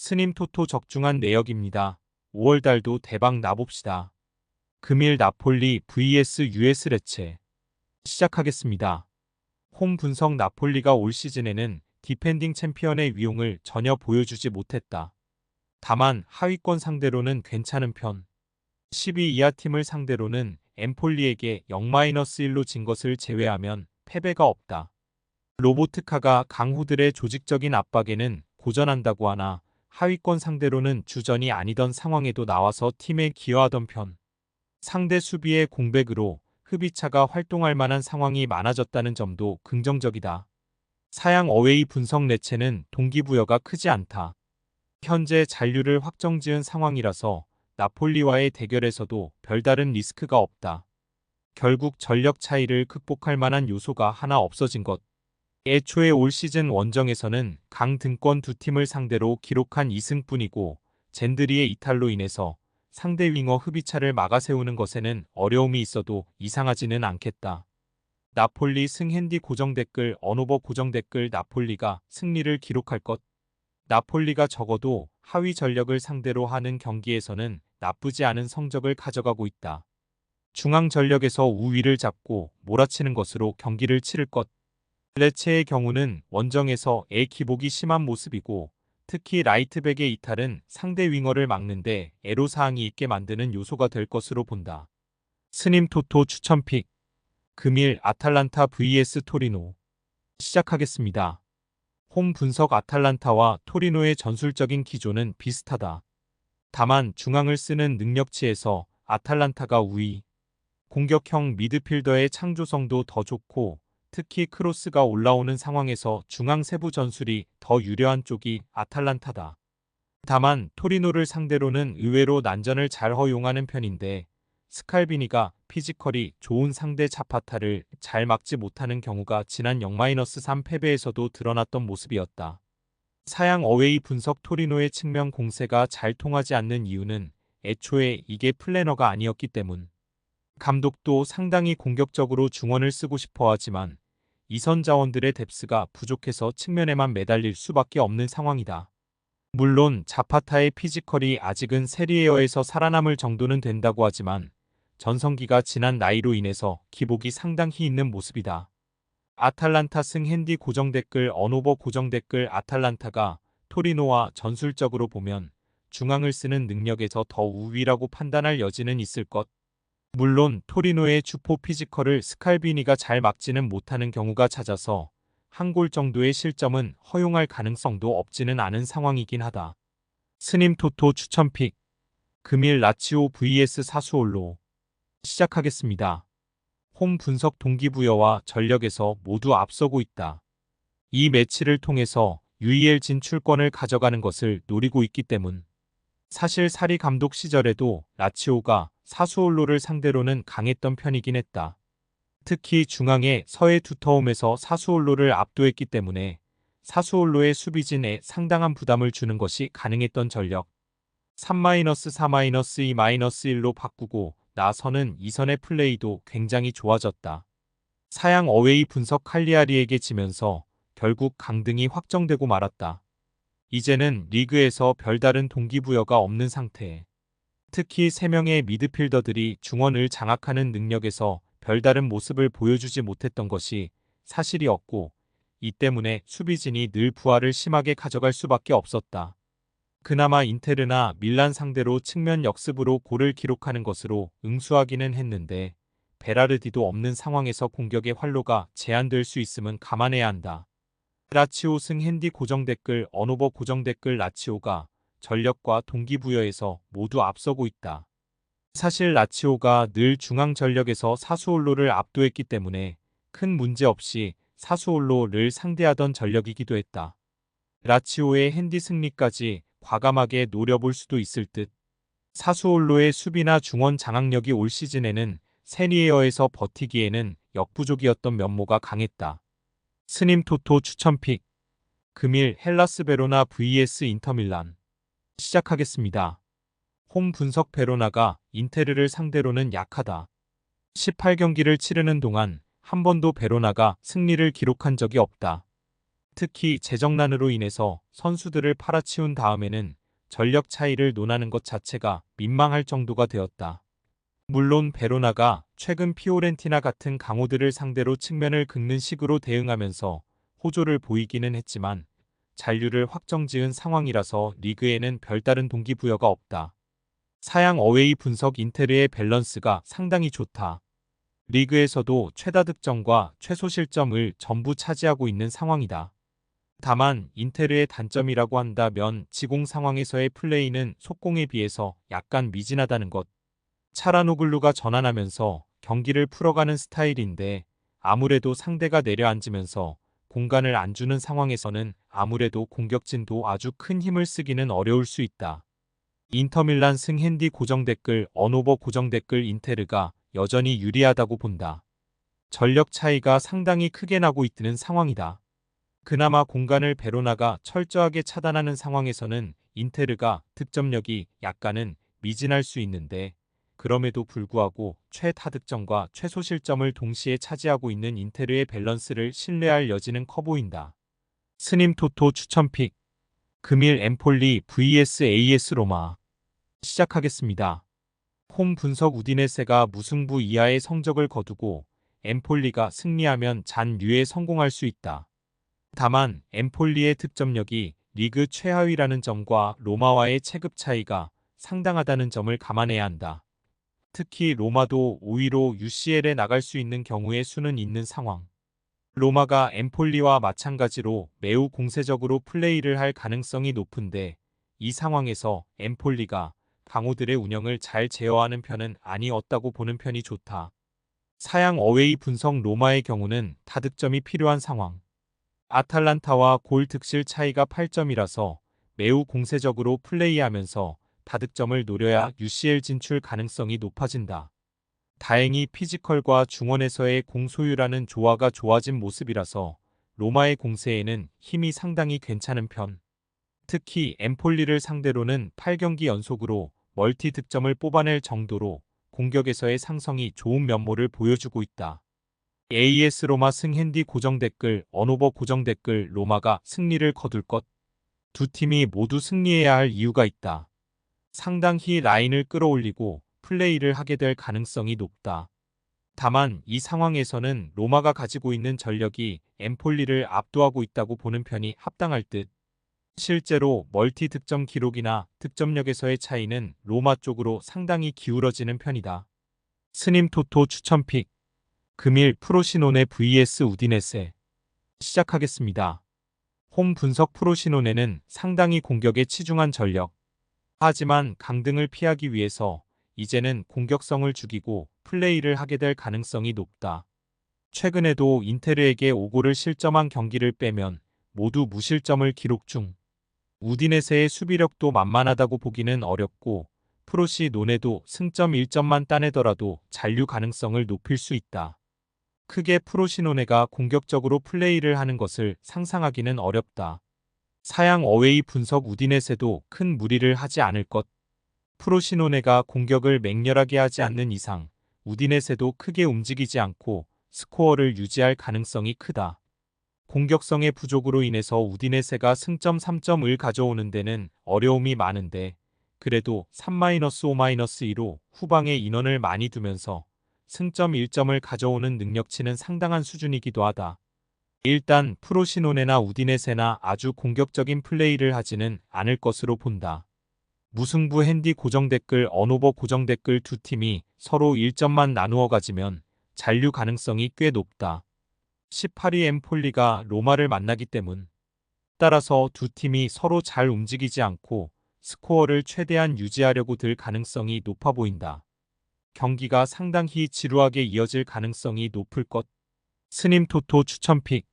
스님 토토 적중한 내역입니다. 5월달도 대박 나봅시다. 금일 나폴리 vs US 레체 시작하겠습니다. 홈 분석 나폴리가 올 시즌에는 디펜딩 챔피언의 위용을 전혀 보여주지 못했다. 다만 하위권 상대로는 괜찮은 편. 10위 이하 팀을 상대로는 엠폴리에게 0-1로 진 것을 제외하면 패배가 없다. 로보트카가 강호들의 조직적인 압박에는 고전한다고 하나 하위권 상대로는 주전이 아니던 상황에도 나와서 팀에 기여하던 편. 상대 수비의 공백으로 흡이차가 활동할 만한 상황이 많아졌다는 점도 긍정적이다. 사양 어웨이 분석 레체는 동기부여가 크지 않다. 현재 잔류를 확정지은 상황이라서 나폴리와의 대결에서도 별다른 리스크가 없다. 결국 전력 차이를 극복할 만한 요소가 하나 없어진 것. 애초에 올 시즌 원정에서는 강등권 두 팀을 상대로 기록한 2승뿐이고 젠드리의 이탈로 인해서 상대 윙어 흡이차를 막아세우는 것에는 어려움이 있어도 이상하지는 않겠다. 나폴리 승핸디 고정댓글 언오버 고정댓글 나폴리가 승리를 기록할 것. 나폴리가 적어도 하위 전력을 상대로 하는 경기에서는 나쁘지 않은 성적을 가져가고 있다. 중앙 전력에서 우위를 잡고 몰아치는 것으로 경기를 치를 것. 레체의 경우는 원정에서 기복이 심한 모습이고 특히 라이트백의 이탈은 상대 윙어를 막는데 애로사항이 있게 만드는 요소가 될 것으로 본다. 스님 토토 추천픽 금일 아탈란타 vs 토리노 시작하겠습니다. 홈 분석 아탈란타와 토리노의 전술적인 기조는 비슷하다. 다만 중앙을 쓰는 능력치에서 아탈란타가 우위. 공격형 미드필더의 창조성도 더 좋고 특히 크로스가 올라오는 상황에서 중앙 세부 전술이 더 유려한 쪽이 아탈란타다. 다만 토리노를 상대로는 의외로 난전을 잘 허용하는 편인데 스칼비니가 피지컬이 좋은 상대 자파타를 잘 막지 못하는 경우가 지난 0-3 패배에서도 드러났던 모습이었다. 사양 어웨이 분석 토리노의 측면 공세가 잘 통하지 않는 이유는 애초에 이게 플래너가 아니었기 때문. 감독도 상당히 공격적으로 중원을 쓰고 싶어 하지만 이선 자원들의 뎁스가 부족해서 측면에만 매달릴 수밖에 없는 상황이다. 물론 자파타의 피지컬이 아직은 세리에어에서 살아남을 정도는 된다고 하지만 전성기가 지난 나이로 인해서 기복이 상당히 있는 모습이다. 아탈란타 승핸디 고정댓글 언오버 고정댓글 아탈란타가 토리노와 전술적으로 보면 중앙을 쓰는 능력에서 더 우위라고 판단할 여지는 있을 것. 물론 토리노의 주포 피지컬을 스칼비니가 잘 막지는 못하는 경우가 잦아서 한 골 정도의 실점은 허용할 가능성도 없지는 않은 상황이긴 하다. 스님 토토 추천픽 금일 라치오 vs 사수올로 시작하겠습니다. 홈 분석 동기부여와 전력에서 모두 앞서고 있다. 이 매치를 통해서 UEL 진출권을 가져가는 것을 노리고 있기 때문. 사실 사리 감독 시절에도 라치오가 사수올로를 상대로는 강했던 편이긴 했다. 특히 중앙의 서해 두터움에서 사수올로를 압도했기 때문에 사수올로의 수비진에 상당한 부담을 주는 것이 가능했던 전력. 3-4-2-1로 바꾸고 나서는 이선의 플레이도 굉장히 좋아졌다. 사양 어웨이 분석 칼리아리에게 지면서 결국 강등이 확정되고 말았다. 이제는 리그에서 별다른 동기부여가 없는 상태. 특히 3명의 미드필더들이 중원을 장악하는 능력에서 별다른 모습을 보여주지 못했던 것이 사실이었고 이 때문에 수비진이 늘 부하를 심하게 가져갈 수밖에 없었다. 그나마 인테르나 밀란 상대로 측면 역습으로 골을 기록하는 것으로 응수하기는 했는데 베라르디도 없는 상황에서 공격의 활로가 제한될 수 있음은 감안해야 한다. 라치오 승핸디 고정댓글 언오버 고정댓글 라치오가 전력과 동기부여에서 모두 앞서고 있다. 사실 라치오가 늘 중앙 전력에서 사수올로를 압도했기 때문에 큰 문제 없이 사수올로를 상대하던 전력이기도 했다. 라치오의 핸디 승리까지 과감하게 노려볼 수도 있을 듯. 사수올로의 수비나 중원 장악력이 올 시즌에는 세리에어에서 버티기에는 역부족이었던 면모가 강했다. 스님 토토 추천픽 금일 헬라스 베로나 vs 인터밀란 시작하겠습니다. 홈 분석 베로나가 인테르를 상대로는 약하다. 18경기를 치르는 동안 한 번도 베로나가 승리를 기록한 적이 없다. 특히 재정난으로 인해서 선수들을 팔아치운 다음에는 전력 차이를 논하는 것 자체가 민망할 정도가 되었다. 물론 베로나가 최근 피오렌티나 같은 강호들을 상대로 측면을 긁는 식으로 대응하면서 호조를 보이기는 했지만 잔류를 확정지은 상황이라서 리그에는 별다른 동기부여가 없다. 사양 어웨이 분석 인테르의 밸런스가 상당히 좋다. 리그에서도 최다 득점과 최소 실점을 전부 차지하고 있는 상황이다. 다만 인테르의 단점이라고 한다면 지공 상황에서의 플레이는 속공에 비해서 약간 미진하다는 것. 차라노글루가 전환하면서 경기를 풀어가는 스타일인데 아무래도 상대가 내려앉으면서 공간을 안 주는 상황에서는 아무래도 공격진도 아주 큰 힘을 쓰기는 어려울 수 있다. 인터밀란 승 핸디 고정 댓글 언오버 고정 댓글 인테르가 여전히 유리하다고 본다. 전력 차이가 상당히 크게 나고 있는 상황이다. 그나마 공간을 베로나가 철저하게 차단하는 상황에서는 인테르가 득점력이 약간은 미진할 수 있는데 그럼에도 불구하고 최다득점과 최소 실점을 동시에 차지하고 있는 인테르의 밸런스를 신뢰할 여지는 커 보인다. 스님 토토 추천픽 금일 엠폴리 vs AS 로마 시작하겠습니다. 홈 분석 우디네세가 무승부 이하의 성적을 거두고 엠폴리가 승리하면 잔류에 성공할 수 있다. 다만 엠폴리의 득점력이 리그 최하위라는 점과 로마와의 체급 차이가 상당하다는 점을 감안해야 한다. 특히 로마도 5위로 UCL에 나갈 수 있는 경우의 수는 있는 상황. 로마가 엠폴리와 마찬가지로 매우 공세적으로 플레이를 할 가능성이 높은데 이 상황에서 엠폴리가 강호들의 운영을 잘 제어하는 편은 아니었다고 보는 편이 좋다. 사양 어웨이 분석 로마의 경우는 다득점이 필요한 상황. 아탈란타와 골 득실 차이가 8점이라서 매우 공세적으로 플레이하면서 다득점을 노려야 UCL 진출 가능성이 높아진다. 다행히 피지컬과 중원에서의 공 소유라는 조화가 좋아진 모습이라서 로마의 공세에는 힘이 상당히 괜찮은 편. 특히 엠폴리를 상대로는 8경기 연속으로 멀티 득점을 뽑아낼 정도로 공격에서의 상성이 좋은 면모를 보여주고 있다. AS 로마 승 핸디 고정 댓글 언오버 고정 댓글 로마가 승리를 거둘 것. 두 팀이 모두 승리해야 할 이유가 있다. 상당히 라인을 끌어올리고 플레이를 하게 될 가능성이 높다. 다만 이 상황에서는 로마가 가지고 있는 전력이 엠폴리를 압도하고 있다고 보는 편이 합당할 듯. 실제로 멀티 득점 기록이나 득점력에서의 차이는 로마 쪽으로 상당히 기울어지는 편이다. 스님 토토 추천픽 금일 프로시노네 vs 우디네세 시작하겠습니다. 홈 분석 프로시노네는 상당히 공격에 치중한 전력. 하지만 강등을 피하기 위해서 이제는 공격성을 죽이고 플레이를 하게 될 가능성이 높다. 최근에도 인테르에게 5골을 실점한 경기를 빼면 모두 무실점을 기록 중. 우디네세의 수비력도 만만하다고 보기는 어렵고 프로시노네도 승점 1점만 따내더라도 잔류 가능성을 높일 수 있다. 크게 프로시노네가 공격적으로 플레이를 하는 것을 상상하기는 어렵다. 사양 어웨이 분석 우디네세도 큰 무리를 하지 않을 것. 프로시노네가 공격을 맹렬하게 하지 않는 이상 우디네세도 크게 움직이지 않고 스코어를 유지할 가능성이 크다. 공격성의 부족으로 인해서 우디네세가 승점 3점을 가져오는 데는 어려움이 많은데 그래도 3-5-2로 후방에 인원을 많이 두면서 승점 1점을 가져오는 능력치는 상당한 수준이기도 하다. 일단 프로시노네나 우디네세나 아주 공격적인 플레이를 하지는 않을 것으로 본다. 무승부 핸디 고정 댓글 언오버 고정 댓글 두 팀이 서로 1점만 나누어 가지면 잔류 가능성이 꽤 높다. 18위 엠폴리가 로마를 만나기 때문. 따라서 두 팀이 서로 잘 움직이지 않고 스코어를 최대한 유지하려고 들 가능성이 높아 보인다. 경기가 상당히 지루하게 이어질 가능성이 높을 것. 스님 토토 추천픽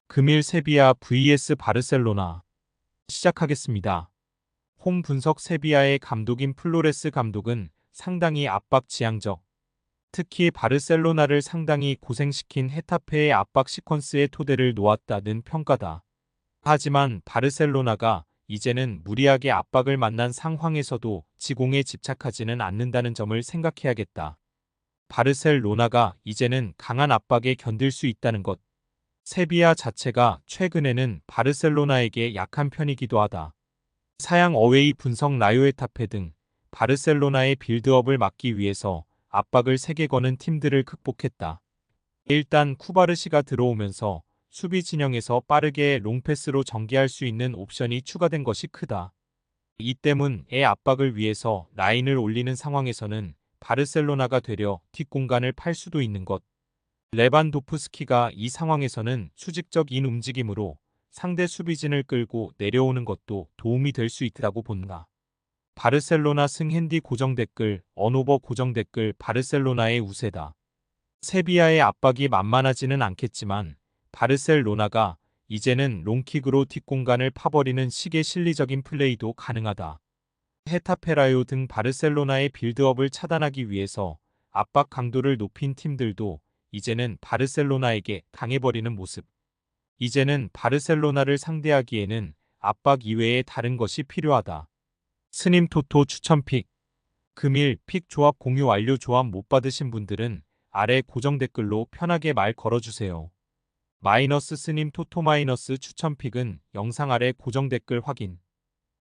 금일 세비야 vs 바르셀로나 시작하겠습니다. 홈 분석 세비야의 감독인 플로레스 감독은 상당히 압박 지향적. 특히 바르셀로나를 상당히 고생시킨 헤타페의 압박 시퀀스의 토대를 놓았다는 평가다. 하지만 바르셀로나가 이제는 무리하게 압박을 만난 상황에서도 지공에 집착하지는 않는다는 점을 생각해야겠다. 바르셀로나가 이제는 강한 압박에 견딜 수 있다는 것. 세비야 자체가 최근에는 바르셀로나에게 약한 편이기도 하다. 사양 어웨이 분석 라요에타페 등 바르셀로나의 빌드업을 막기 위해서 압박을 세게 거는 팀들을 극복했다. 일단 쿠바르시가 들어오면서 수비 진영에서 빠르게 롱패스로 전개할 수 있는 옵션이 추가된 것이 크다. 이 때문에 압박을 위해서 라인을 올리는 상황에서는 바르셀로나가 되려 뒷공간을 팔 수도 있는 것. 레반도프스키가 이 상황에서는 수직적인 움직임으로 상대 수비진을 끌고 내려오는 것도 도움이 될 수 있다고 본다. 바르셀로나 승핸디 고정 댓글, 언오버 고정 댓글 바르셀로나의 우세다. 세비야의 압박이 만만하지는 않겠지만 바르셀로나가 이제는 롱킥으로 뒷공간을 파버리는 식의 실리적인 플레이도 가능하다. 헤타페라요 등 바르셀로나의 빌드업을 차단하기 위해서 압박 강도를 높인 팀들도 이제는 바르셀로나에게 당해버리는 모습. 이제는 바르셀로나를 상대하기에는 압박 이외에 다른 것이 필요하다. 스님 토토 추천픽. 금일 픽 조합 공유 완료. 조합 못 받으신 분들은 아래 고정 댓글로 편하게 말 걸어주세요. 마이너스 스님 토토 마이너스 추천픽은 영상 아래 고정 댓글 확인.